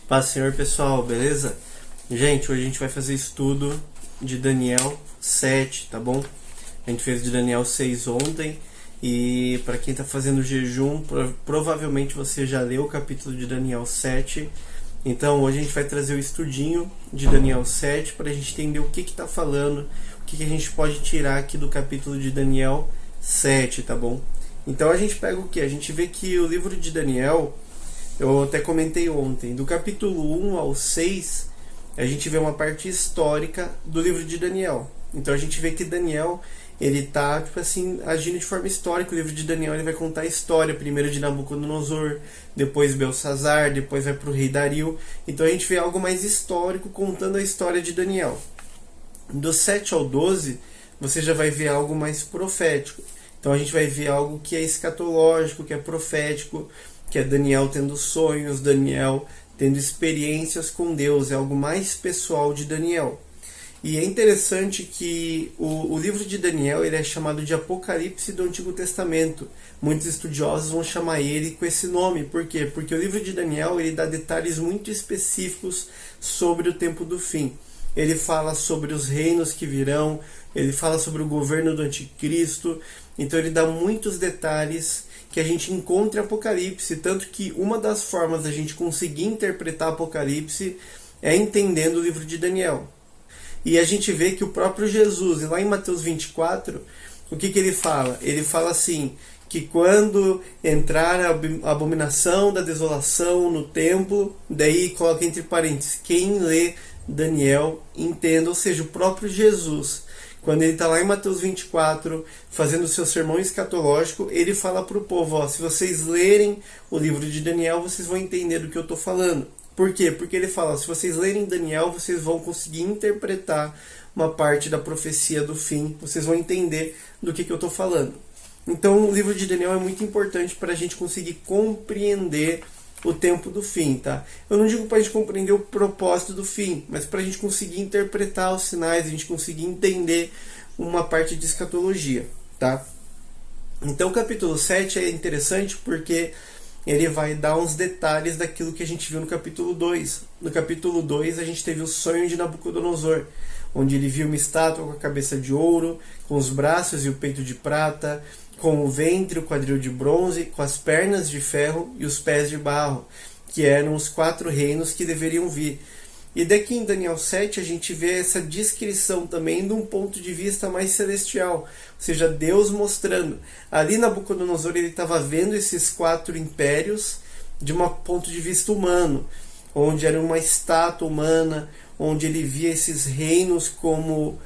Paz, Senhor, pessoal, beleza? Gente, hoje a gente vai fazer estudo de Daniel 7, tá bom? A gente fez de Daniel 6 ontem e para quem tá fazendo jejum, provavelmente você já leu o capítulo de Daniel 7. Então hoje a gente vai trazer o estudinho de Daniel 7 para a gente entender o que tá falando, o que a gente pode tirar aqui do capítulo de Daniel 7, tá bom? Então a gente pega o que? A gente vê que o livro de Daniel, eu até comentei ontem, do capítulo 1 ao 6, a gente vê uma parte histórica do livro de Daniel. Então a gente vê que Daniel, ele tá, tipo assim, agindo de forma histórica. O livro de Daniel, ele vai contar a história, primeiro de Nabucodonosor, depois Belsazar, depois vai para o rei Dario. Então a gente vê algo mais histórico contando a história de Daniel. Do 7 ao 12, você já vai ver algo mais profético. Então a gente vai ver algo que é escatológico, que é profético, que é Daniel tendo sonhos, Daniel tendo experiências com Deus, é algo mais pessoal de Daniel. E é interessante que o livro de Daniel, ele é chamado de Apocalipse do Antigo Testamento. Muitos estudiosos vão chamar ele com esse nome. Por quê? Porque o livro de Daniel, ele dá detalhes muito específicos sobre o tempo do fim. Ele fala sobre os reinos que virão, ele fala sobre o governo do Anticristo. Então ele dá muitos detalhes que a gente encontra em Apocalipse, tanto que uma das formas da gente conseguir interpretar Apocalipse é entendendo o livro de Daniel. E a gente vê que o próprio Jesus, lá em Mateus 24, o que ele fala? Ele fala assim, que quando entrar a abominação da desolação no templo, daí coloca entre parênteses, quem lê Daniel entenda, ou seja, o próprio Jesus, quando ele está lá em Mateus 24, fazendo o seu sermão escatológico, ele fala para o povo, ó, se vocês lerem o livro de Daniel, vocês vão entender do que eu estou falando. Por quê? Porque ele fala, se vocês lerem Daniel, vocês vão conseguir interpretar uma parte da profecia do fim, vocês vão entender do que eu estou falando. Então o livro de Daniel é muito importante para a gente conseguir compreender o tempo do fim, tá? Eu não digo para a gente compreender o propósito do fim, mas para a gente conseguir interpretar os sinais, a gente conseguir entender uma parte de escatologia, tá? Então o capítulo 7 é interessante porque ele vai dar uns detalhes daquilo que a gente viu no capítulo 2. No capítulo 2 a gente teve o sonho de Nabucodonosor, onde ele viu uma estátua com a cabeça de ouro, com os braços e o peito de prata, com o ventre e o quadril de bronze, com as pernas de ferro e os pés de barro, que eram os 4 reinos que deveriam vir. E daqui em Daniel 7 a gente vê essa descrição também de um ponto de vista mais celestial, ou seja, Deus mostrando. Ali Nabucodonosor ele estava vendo esses 4 impérios de um ponto de vista humano, onde era uma estátua humana, onde ele via esses reinos como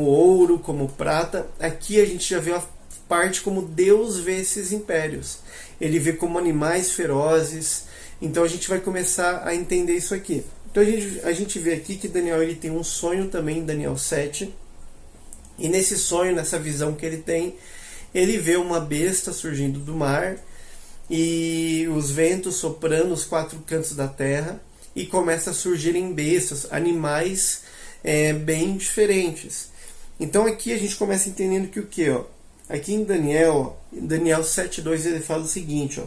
ouro, como prata. Aqui a gente já vê a parte como Deus vê esses impérios. Ele vê como animais ferozes. Então a gente vai começar a entender isso aqui. Então a gente vê aqui que Daniel ele tem um sonho também em Daniel 7. E nesse sonho, nessa visão que ele tem, ele vê uma besta surgindo do mar e os ventos soprando os 4 cantos da terra e começa a surgirem bestas, animais bem diferentes. Então aqui a gente começa entendendo que o que? Aqui em Daniel 7.2 ele fala o seguinte,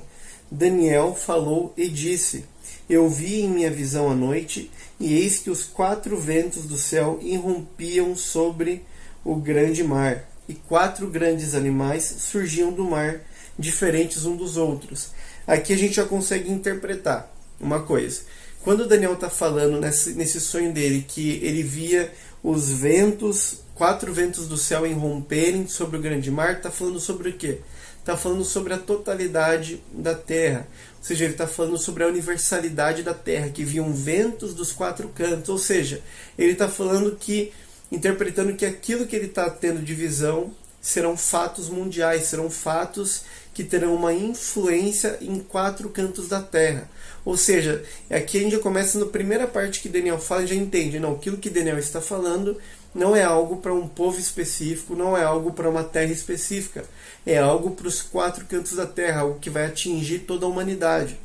Daniel falou e disse, eu vi em minha visão à noite, e eis que os 4 ventos do céu irrompiam sobre o grande mar, e 4 grandes animais surgiam do mar, diferentes uns dos outros. Aqui a gente já consegue interpretar uma coisa. Quando Daniel está falando nesse sonho dele, que ele via os ventos, 4 ventos do céu irromperem sobre o grande mar, está falando sobre o quê? Está falando sobre a totalidade da terra. Ou seja, ele está falando sobre a universalidade da terra, que viam ventos dos 4 cantos. Ou seja, ele está falando que, interpretando que aquilo que ele está tendo de visão serão fatos mundiais, serão fatos que terão uma influência em 4 cantos da terra. Ou seja, aqui a gente já começa na primeira parte que Daniel fala e já entende, não, aquilo que Daniel está falando não é algo para um povo específico, não é algo para uma terra específica, é algo para os 4 cantos da terra, algo que vai atingir toda a humanidade.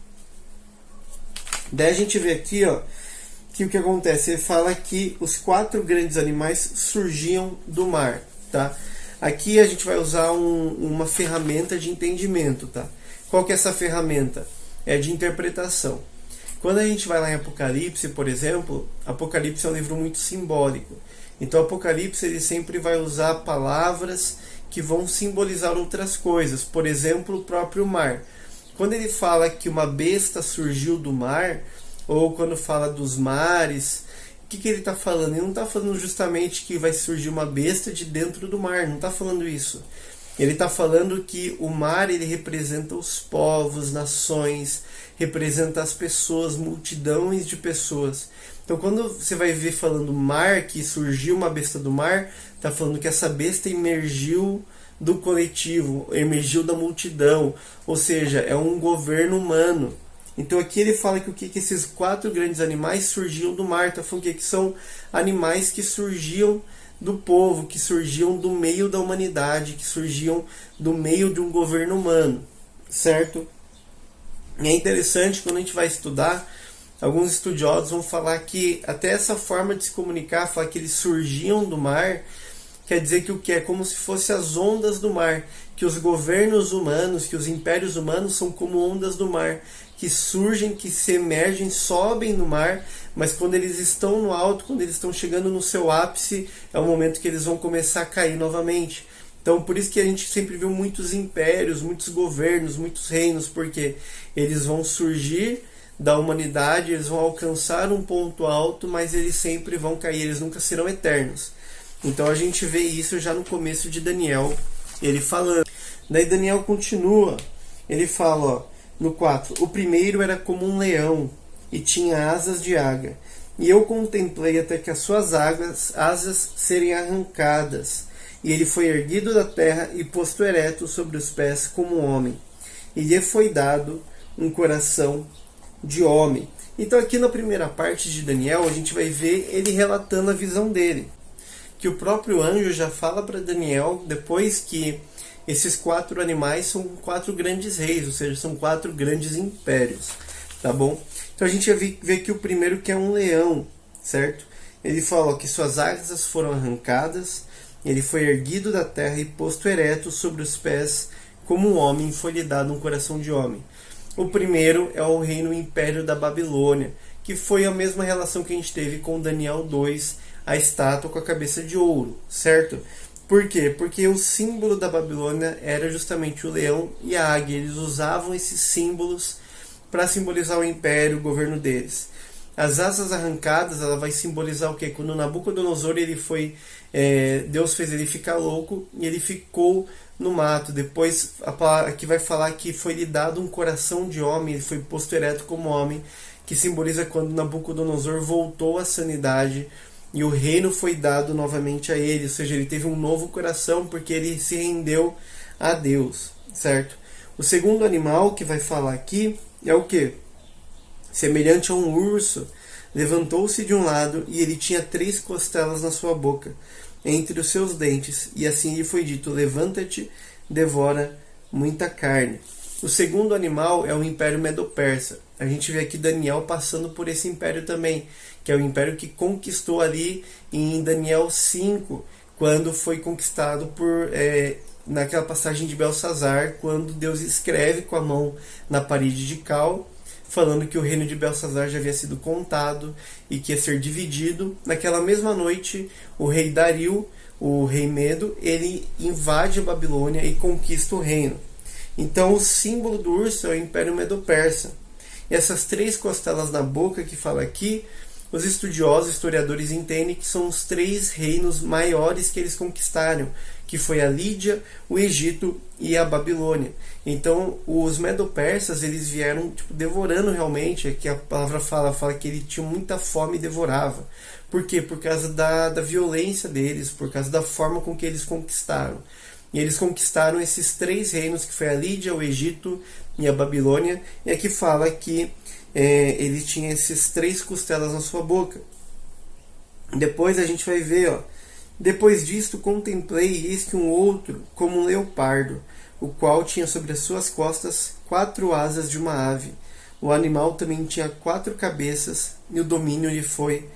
Daí a gente vê aqui, que o que acontece, ele fala que os 4 grandes animais surgiam do mar, tá? Aqui a gente vai usar uma ferramenta de entendimento, tá? Qual que é essa ferramenta? É de interpretação. Quando a gente vai lá em Apocalipse, por exemplo, Apocalipse é um livro muito simbólico. Então Apocalipse ele sempre vai usar palavras que vão simbolizar outras coisas. Por exemplo, o próprio mar. Quando ele fala que uma besta surgiu do mar, ou quando fala dos mares, o que ele está falando? Ele não está falando justamente que vai surgir uma besta de dentro do mar, não está falando isso. Ele está falando que o mar ele representa os povos, nações, representa as pessoas, multidões de pessoas. Então quando você vai ver falando mar, que surgiu uma besta do mar, está falando que essa besta emergiu do coletivo, emergiu da multidão, ou seja, é um governo humano. Então aqui ele fala que o que esses 4 grandes animais surgiam do mar, está falando que são animais que surgiam do povo, que surgiam do meio da humanidade, que surgiam do meio de um governo humano, certo? E é interessante quando a gente vai estudar, alguns estudiosos vão falar que até essa forma de se comunicar, falar que eles surgiam do mar, quer dizer que o que é como se fosse as ondas do mar, que os governos humanos, que os impérios humanos são como ondas do mar, que surgem, que se emergem, sobem no mar, mas quando eles estão no alto, quando eles estão chegando no seu ápice, é o momento que eles vão começar a cair novamente. Então por isso que a gente sempre viu muitos impérios, muitos governos, muitos reinos, porque eles vão surgir da humanidade, eles vão alcançar um ponto alto, mas eles sempre vão cair, eles nunca serão eternos. Então a gente vê isso já no começo de Daniel, ele falando. Daí Daniel continua, ele fala, ó, no 4, o primeiro era como um leão e tinha asas de águia, e eu contemplei até que as suas asas serem arrancadas, e ele foi erguido da terra e posto ereto sobre os pés como um homem, e lhe foi dado um coração de homem. Então aqui na primeira parte de Daniel a gente vai ver ele relatando a visão dele, que o próprio anjo já fala para Daniel depois que esses 4 animais são 4 grandes reis, ou seja, são 4 grandes impérios, tá bom? Então a gente vê aqui o primeiro, que é um leão, certo? Ele fala que suas asas foram arrancadas, ele foi erguido da terra e posto ereto sobre os pés como um homem, foi-lhe dado um coração de homem. O primeiro é o reino império da Babilônia, que foi a mesma relação que a gente teve com Daniel 2, a estátua com a cabeça de ouro, certo? Por quê? Porque o símbolo da Babilônia era justamente o leão e a águia. Eles usavam esses símbolos para simbolizar o império, o governo deles. As asas arrancadas, ela vai simbolizar o quê? Quando Nabucodonosor ele foi, Deus fez ele ficar louco e ele ficou no mato. Depois aqui vai falar que foi lhe dado um coração de homem, ele foi posto ereto como homem, que simboliza quando Nabucodonosor voltou à sanidade e o reino foi dado novamente a ele, ou seja, ele teve um novo coração porque ele se rendeu a Deus, certo? O segundo animal que vai falar aqui é o que? Semelhante a um urso, levantou-se de um lado e ele tinha 3 costelas na sua boca, entre os seus dentes, e assim lhe foi dito, levanta-te, devora muita carne. O segundo animal é o Império Medo-Persa. A gente vê aqui Daniel passando por esse império também, que é o império que conquistou ali em Daniel 5, quando foi conquistado por naquela passagem de Belsazar, quando Deus escreve com a mão na parede de cal, falando que o reino de Belsazar já havia sido contado e que ia ser dividido. Naquela mesma noite, o rei Dario, o rei Medo, ele invade a Babilônia e conquista o reino. Então o símbolo do urso é o Império Medo-Persa. E essas 3 costelas na boca que fala aqui, os estudiosos, historiadores entendem que são os 3 reinos maiores que eles conquistaram, que foi a Lídia, o Egito e a Babilônia. Então os Medo-Persas eles vieram devorando realmente, que a palavra fala que ele tinha muita fome e devorava. Por quê? Por causa da violência deles, por causa da forma com que eles conquistaram. E eles conquistaram esses 3 reinos, que foi a Lídia, o Egito e a Babilônia. E aqui fala que ele tinha esses 3 costelas na sua boca. Depois a gente vai ver, ó. Depois disto contemplei, e eis que um outro, como um leopardo, o qual tinha sobre as suas costas 4 asas de uma ave. O animal também tinha 4 cabeças, e o domínio lhe foi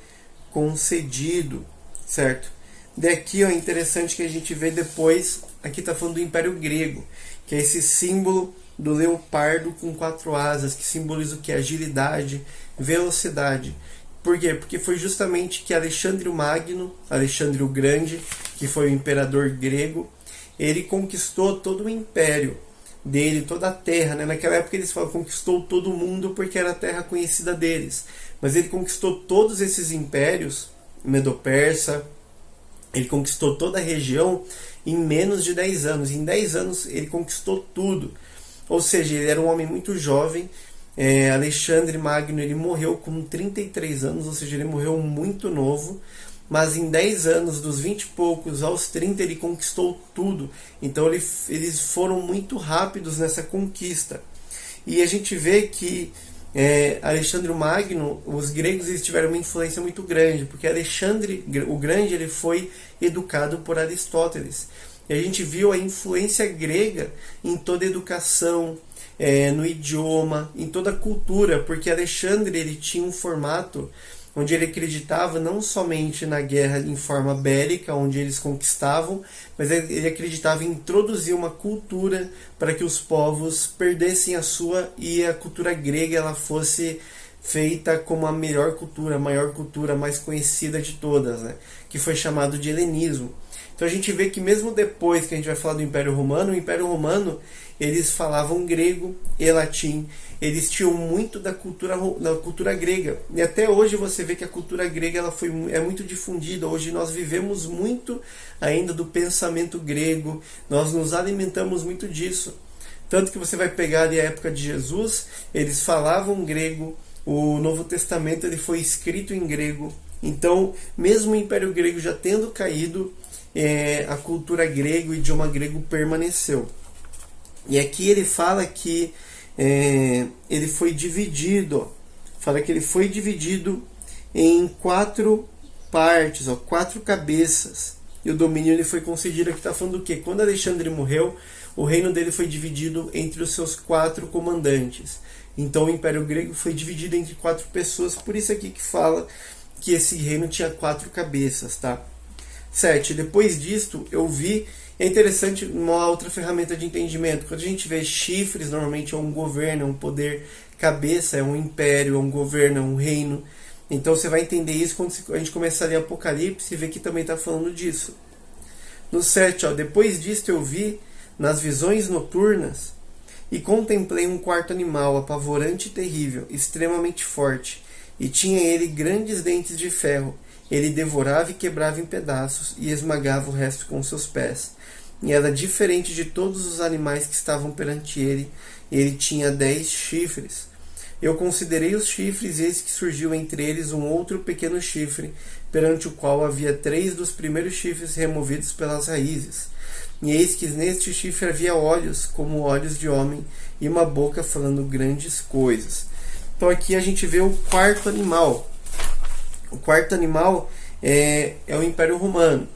concedido, certo? Daqui é interessante que a gente vê depois, aqui está falando do Império Grego, que é esse símbolo do leopardo com 4 asas, que simboliza o que? Agilidade, velocidade. Por quê? Porque foi justamente que Alexandre o Magno, Alexandre o Grande, que foi o imperador grego, ele conquistou todo o império dele, toda a terra, né? Naquela época eles falam conquistou todo o mundo porque era a terra conhecida deles. Mas ele conquistou todos esses impérios, Medo-Persa, ele conquistou toda a região em menos de 10 anos. Em 10 anos ele conquistou tudo. Ou seja, ele era um homem muito jovem. Alexandre Magno ele morreu com 33 anos, ou seja, ele morreu muito novo. Mas em 10 anos, dos 20 e poucos aos 30, ele conquistou tudo. Então eles foram muito rápidos nessa conquista. E a gente vê que Alexandre o Magno, os gregos eles tiveram uma influência muito grande, porque Alexandre o Grande ele foi educado por Aristóteles. E a gente viu a influência grega em toda a educação, no idioma, em toda a cultura, porque Alexandre ele tinha um formato onde ele acreditava não somente na guerra em forma bélica, onde eles conquistavam, mas ele acreditava em introduzir uma cultura para que os povos perdessem a sua e a cultura grega ela fosse feita como a melhor cultura, a maior cultura, a mais conhecida de todas, né? Que foi chamado de helenismo. Então a gente vê que mesmo depois que a gente vai falar do Império Romano, o Império Romano eles falavam grego e latim, eles tinham muito da cultura grega. E até hoje você vê que a cultura grega ela é muito difundida. Hoje nós vivemos muito ainda do pensamento grego, nós nos alimentamos muito disso. Tanto que você vai pegar ali a época de Jesus, eles falavam grego, o Novo Testamento ele foi escrito em grego. Então, mesmo o Império Grego já tendo caído, a cultura grega, o idioma grego permaneceu. E aqui ele fala que ele foi dividido, fala que ele foi dividido em 4 partes, 4 cabeças. E o domínio ele foi concedido, aqui está falando do quê? Quando Alexandre morreu, o reino dele foi dividido entre os seus 4 comandantes. Então o Império Grego foi dividido entre 4 pessoas, por isso aqui que fala que esse reino tinha 4 cabeças, tá? 7. Depois disto, eu vi, é interessante uma outra ferramenta de entendimento. Quando a gente vê chifres, normalmente é um governo, é um poder, cabeça é um império, é um governo, é um reino. Então você vai entender isso quando a gente começar a ler Apocalipse e ver que também está falando disso. No 7, depois disto eu vi, nas visões noturnas, e contemplei um quarto animal, apavorante e terrível, extremamente forte, e tinha ele grandes dentes de ferro. Ele devorava e quebrava em pedaços, e esmagava o resto com seus pés. E era diferente de todos os animais que estavam perante ele, e ele tinha 10 chifres. Eu considerei os chifres, e eis que surgiu entre eles um outro pequeno chifre, perante o qual havia 3 dos primeiros chifres removidos pelas raízes. E eis que neste chifre havia olhos, como olhos de homem, e uma boca falando grandes coisas. Então aqui a gente vê o quarto animal. O quarto animal é o Império Romano.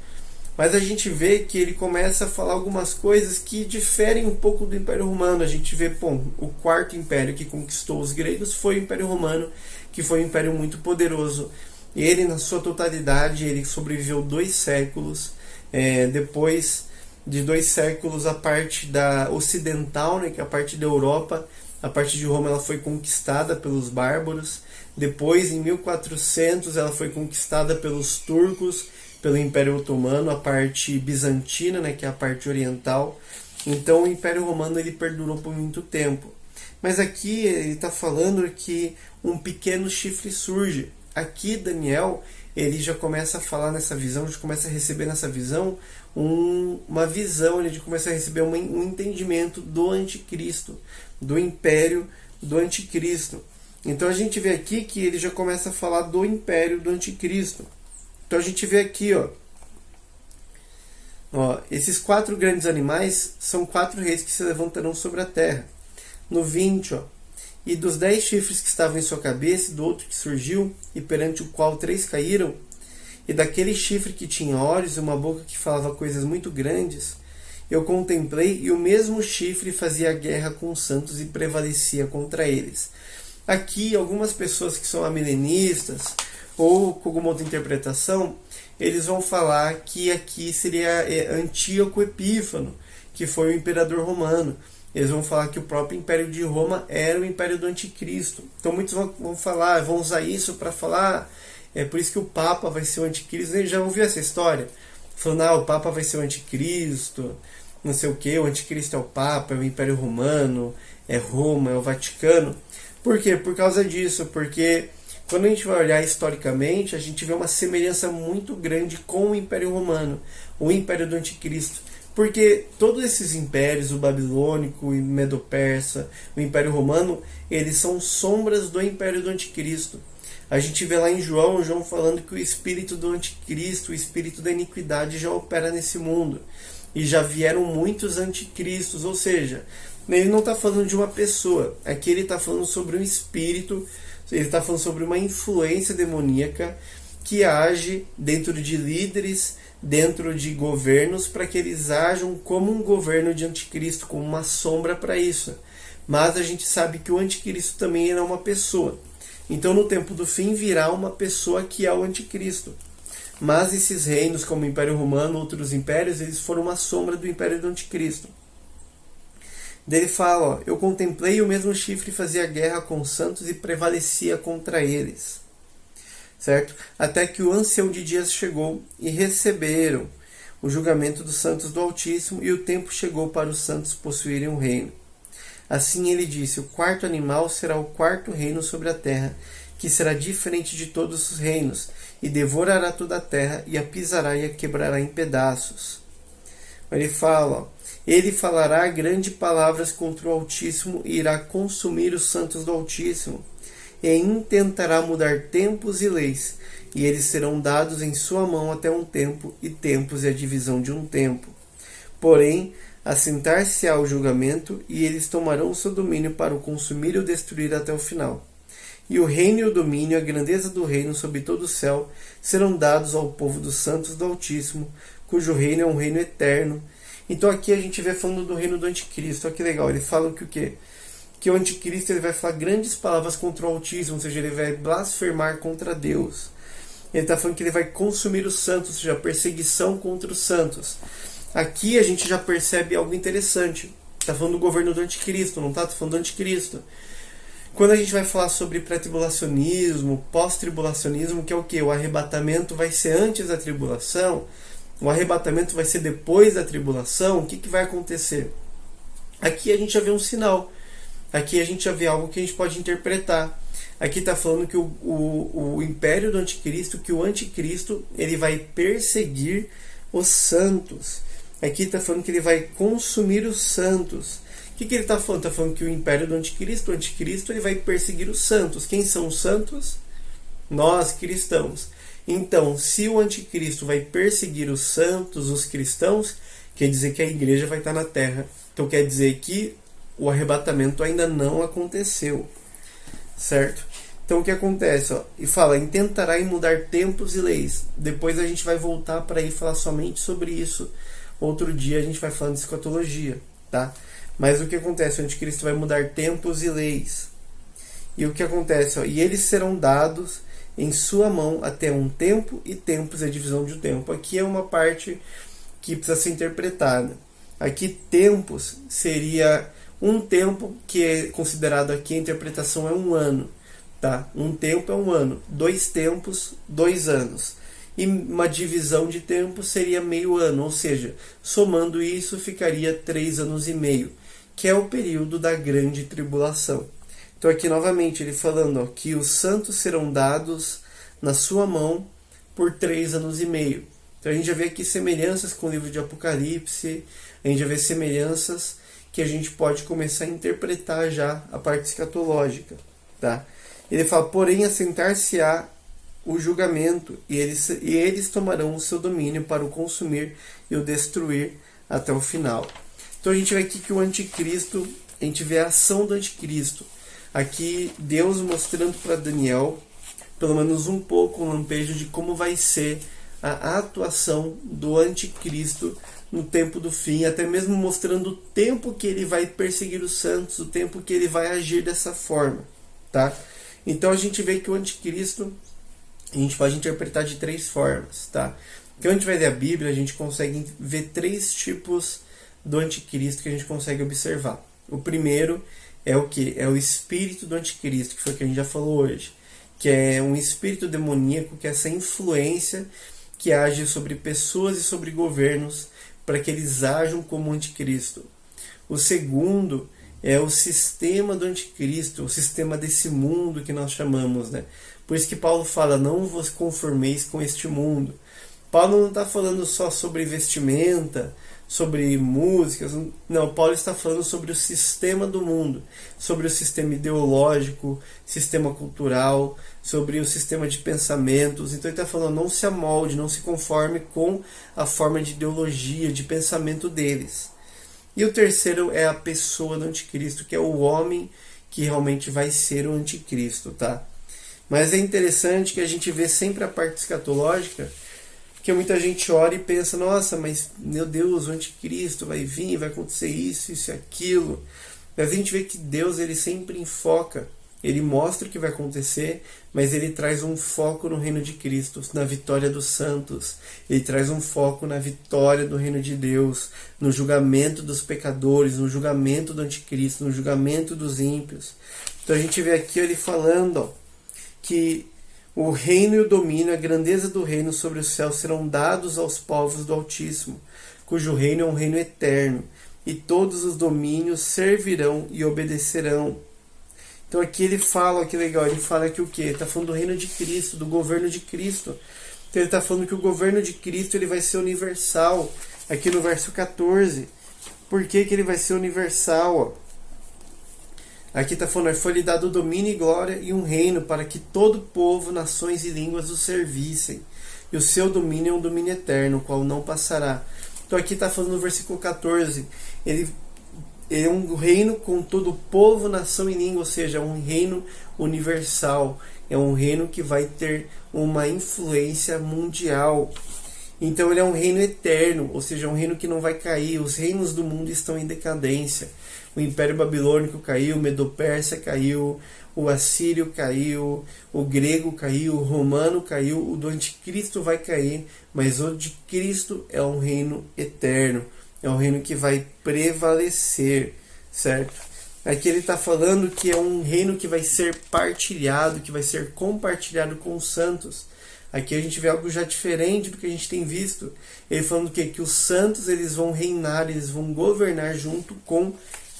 Mas a gente vê que ele começa a falar algumas coisas que diferem um pouco do Império Romano. A gente vê, o quarto império que conquistou os gregos foi o Império Romano, que foi um império muito poderoso. Ele, na sua totalidade, ele sobreviveu 2 séculos. Depois de 2 séculos, a parte da ocidental, né, que é a parte da Europa, a parte de Roma, ela foi conquistada pelos bárbaros. Depois, em 1400, ela foi conquistada pelos turcos, pelo Império Otomano, a parte bizantina, né, que é a parte oriental. Então o Império Romano ele perdurou por muito tempo. Mas aqui ele está falando que um pequeno chifre surge. Aqui Daniel ele já começa a falar nessa visão, já começa a receber nessa visão uma visão, ele já começa a receber um entendimento do anticristo, do império do anticristo. Então a gente vê aqui que ele já começa a falar do império do anticristo. Então a gente vê aqui, esses 4 grandes animais são 4 reis que se levantarão sobre a terra. No 20, e dos 10 chifres que estavam em sua cabeça, e do outro que surgiu, e perante o qual 3 caíram, e daquele chifre que tinha olhos e uma boca que falava coisas muito grandes, eu contemplei, e o mesmo chifre fazia guerra com os santos e prevalecia contra eles. Aqui, algumas pessoas que são amilenistas, ou com alguma outra interpretação, eles vão falar que aqui seria Antíoco Epífano, que foi o imperador romano. eles vão falar que o próprio Império de Roma era o Império do Anticristo. Então muitos vão falar, vão usar isso para falar, é por isso que o Papa vai ser o Anticristo. Ele já ouviu essa história? Falando, o Papa vai ser o Anticristo, não sei o que, o Anticristo é o Papa, é o Império Romano, é Roma, é o Vaticano. Por quê? Por causa disso, porque quando a gente vai olhar historicamente, a gente vê uma semelhança muito grande com o Império Romano, o Império do Anticristo. Porque todos esses impérios, o babilônico, o medo-persa, o Império Romano, eles são sombras do Império do Anticristo. A gente vê lá em João falando que o espírito do Anticristo, o espírito da iniquidade já opera nesse mundo. E já vieram muitos anticristos, ou seja, ele não está falando de uma pessoa, aqui ele está falando sobre um espírito, ele está falando sobre uma influência demoníaca que age dentro de líderes, dentro de governos, para que eles ajam como um governo de anticristo, como uma sombra para isso. Mas a gente sabe que o anticristo também era uma pessoa. Então no tempo do fim virá uma pessoa que é o anticristo. Mas esses reinos, como o Império Romano, outros impérios, eles foram uma sombra do Império do Anticristo. Daí ele fala, eu contemplei o mesmo chifre fazia guerra com os santos e prevalecia contra eles. Certo? Até que o ancião de dias chegou e receberam o julgamento dos santos do Altíssimo e o tempo chegou para os santos possuírem o reino. Assim ele disse, o quarto animal será o quarto reino sobre a terra, que será diferente de todos os reinos, e devorará toda a terra, e a pisará e a quebrará em pedaços. Ele fala, ele falará grandes palavras contra o Altíssimo, e irá consumir os santos do Altíssimo, e intentará mudar tempos e leis, e eles serão dados em sua mão até um tempo, e tempos é a divisão de um tempo. Porém, assentar-se-á o julgamento, e eles tomarão o seu domínio para o consumir e o destruir até o final. E o reino e o domínio, a grandeza do reino sobre todo o céu, serão dados ao povo dos santos do Altíssimo, cujo reino é um reino eterno. Então aqui a gente vê falando do reino do Anticristo. Olha que legal, ele fala que o quê? Que o Anticristo ele vai falar grandes palavras contra o Altíssimo, ou seja, ele vai blasfemar contra Deus. Ele está falando que ele vai consumir os santos, ou seja, a perseguição contra os santos. Aqui a gente já percebe algo interessante. Está falando do governo do Anticristo, não está? Está falando do Anticristo. Quando a gente vai falar sobre pré-tribulacionismo, pós-tribulacionismo, que é o que? O arrebatamento vai ser antes da tribulação, o arrebatamento vai ser depois da tribulação, o que vai acontecer? Aqui a gente já vê um sinal, aqui a gente já vê algo que a gente pode interpretar. Aqui está falando que o império do anticristo, que o anticristo ele vai perseguir os santos. Aqui está falando que ele vai consumir os santos. O que ele está falando? Está falando que o império do anticristo, o anticristo, ele vai perseguir os santos. Quem são os santos? Nós, cristãos. Então, se o anticristo vai perseguir os santos, os cristãos, quer dizer que a igreja vai estar na terra. Então quer dizer que o arrebatamento ainda não aconteceu. Certo? Então o que acontece? E fala, intentará mudar tempos e leis. Depois a gente vai voltar para ir falar somente sobre isso. Outro dia a gente vai falando de escatologia. Tá? Mas o que acontece? O anticristo vai mudar tempos e leis. E o que acontece? E eles serão dados em sua mão até um tempo, e tempos é a divisão de um tempo. Aqui é uma parte que precisa ser interpretada. Aqui tempos seria um tempo, que é considerado aqui, a interpretação é um ano. Tá? Um tempo é um ano. 2 tempos, 2 anos. E uma divisão de tempo seria meio ano, ou seja, somando isso ficaria 3 anos e meio, que é o período da grande tribulação. Então aqui novamente ele falando que os santos serão dados na sua mão por 3 anos e meio. Então a gente já vê aqui semelhanças com o livro de Apocalipse, a gente já vê semelhanças que a gente pode começar a interpretar já a parte escatológica. Tá? Ele fala, porém assentar-se-á o julgamento, e eles tomarão o seu domínio para o consumir e o destruir até o final. Então a gente vê aqui que o anticristo, a gente vê a ação do anticristo. Aqui Deus mostrando para Daniel, pelo menos um pouco, um lampejo de como vai ser a atuação do anticristo no tempo do fim, até mesmo mostrando o tempo que ele vai perseguir os santos, o tempo que ele vai agir dessa forma. Tá? Então a gente vê que o anticristo, a gente pode interpretar de 3 formas. Tá? Quando a gente vai ler a Bíblia, a gente consegue ver 3 tipos do anticristo que a gente consegue observar. O primeiro é o que? É o espírito do anticristo, que foi o que a gente já falou hoje. Que é um espírito demoníaco, que é essa influência que age sobre pessoas e sobre governos para que eles ajam como anticristo. O segundo é o sistema do anticristo, o sistema desse mundo que nós chamamos, né? Por isso que Paulo fala, não vos conformeis com este mundo. Paulo não está falando só sobre vestimenta, sobre músicas, não, Paulo está falando sobre o sistema do mundo, sobre o sistema ideológico, sistema cultural, sobre o sistema de pensamentos. Então ele está falando, não se amolde, não se conforme com a forma de ideologia, de pensamento deles. E o terceiro é a pessoa do anticristo, que é o homem que realmente vai ser o anticristo, tá? Mas é interessante que a gente vê sempre a parte escatológica, que muita gente ora e pensa, nossa, mas meu Deus, o anticristo vai vir, vai acontecer isso e aquilo. Mas a gente vê que Deus, ele sempre enfoca, ele mostra o que vai acontecer, mas ele traz um foco no reino de Cristo, na vitória dos santos. Ele traz um foco na vitória do reino de Deus, no julgamento dos pecadores, no julgamento do anticristo, no julgamento dos ímpios. Então a gente vê aqui ele falando, ó, que o reino e o domínio, a grandeza do reino sobre o céu serão dados aos povos do Altíssimo, cujo reino é um reino eterno, e todos os domínios servirão e obedecerão. Então aqui ele fala, ó, que legal, ele fala que o quê? Ele está falando do reino de Cristo, do governo de Cristo. Então ele está falando que o governo de Cristo ele vai ser universal, aqui no verso 14. Por que que ele vai ser universal? Ó? Aqui está falando, foi-lhe dado domínio e glória e um reino para que todo povo, nações e línguas o servissem. E o seu domínio é um domínio eterno, o qual não passará. Então aqui está falando no versículo 14, ele é um reino com todo povo, nação e língua, ou seja, é um reino universal. É um reino que vai ter uma influência mundial. Então ele é um reino eterno, ou seja, é um reino que não vai cair. Os reinos do mundo estão em decadência. O Império Babilônico caiu, o Medo-Pérsia caiu, o Assírio caiu, o grego caiu, o romano caiu, o do anticristo vai cair, mas o de Cristo é um reino eterno, é um reino que vai prevalecer, certo? Aqui ele está falando que é um reino que vai ser partilhado, que vai ser compartilhado com os santos. Aqui a gente vê algo já diferente do que a gente tem visto. Ele falando que os santos eles vão reinar, eles vão governar junto com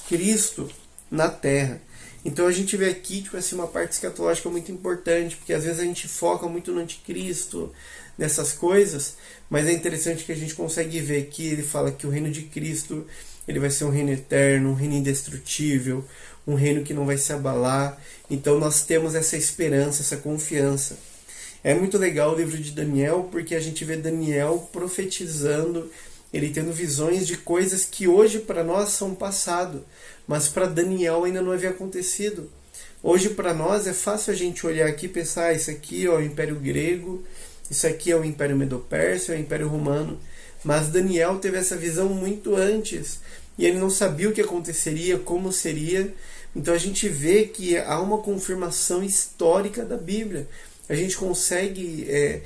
Cristo na terra. Então a gente vê aqui tipo assim, uma parte escatológica muito importante, porque às vezes a gente foca muito no anticristo, nessas coisas, mas é interessante que a gente consegue ver que ele fala que o reino de Cristo ele vai ser um reino eterno, um reino indestrutível, um reino que não vai se abalar. Então nós temos essa esperança, essa confiança. É muito legal o livro de Daniel, porque a gente vê Daniel profetizando, ele tendo visões de coisas que hoje para nós são passado, mas para Daniel ainda não havia acontecido. Hoje para nós é fácil a gente olhar aqui e pensar, isso aqui é o Império Grego, isso aqui é o Império Medo-Pérsia, é o Império Romano, mas Daniel teve essa visão muito antes, e ele não sabia o que aconteceria, como seria. Então a gente vê que há uma confirmação histórica da Bíblia. A gente consegue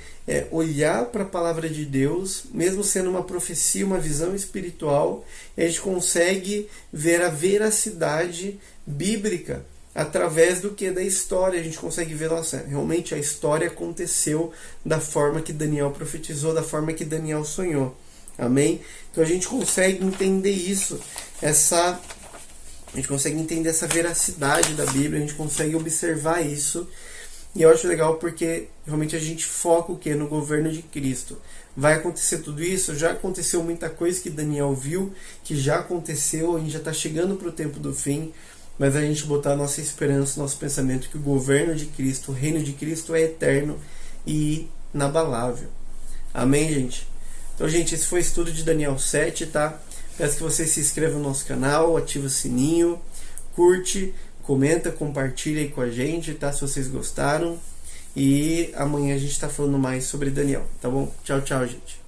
olhar para a palavra de Deus, mesmo sendo uma profecia, uma visão espiritual, e a gente consegue ver a veracidade bíblica através do que? Da história. A gente consegue ver, nossa, realmente a história aconteceu da forma que Daniel profetizou, da forma que Daniel sonhou. Amém? Então a gente consegue entender isso, a gente consegue entender essa veracidade da Bíblia, a gente consegue observar isso. E eu acho legal porque realmente a gente foca o que? No governo de Cristo. Vai acontecer tudo isso? Já aconteceu muita coisa que Daniel viu, que já aconteceu, a gente já está chegando para o tempo do fim, mas a gente botar a nossa esperança, nosso pensamento que o governo de Cristo, o reino de Cristo é eterno e inabalável. Amém, gente? Então, gente, esse foi o estudo de Daniel 7, tá? Peço que você se inscreva no nosso canal, ative o sininho, curte, comenta, compartilha aí com a gente, tá? Se vocês gostaram. E amanhã a gente está falando mais sobre Daniel, tá bom? Tchau, tchau, gente.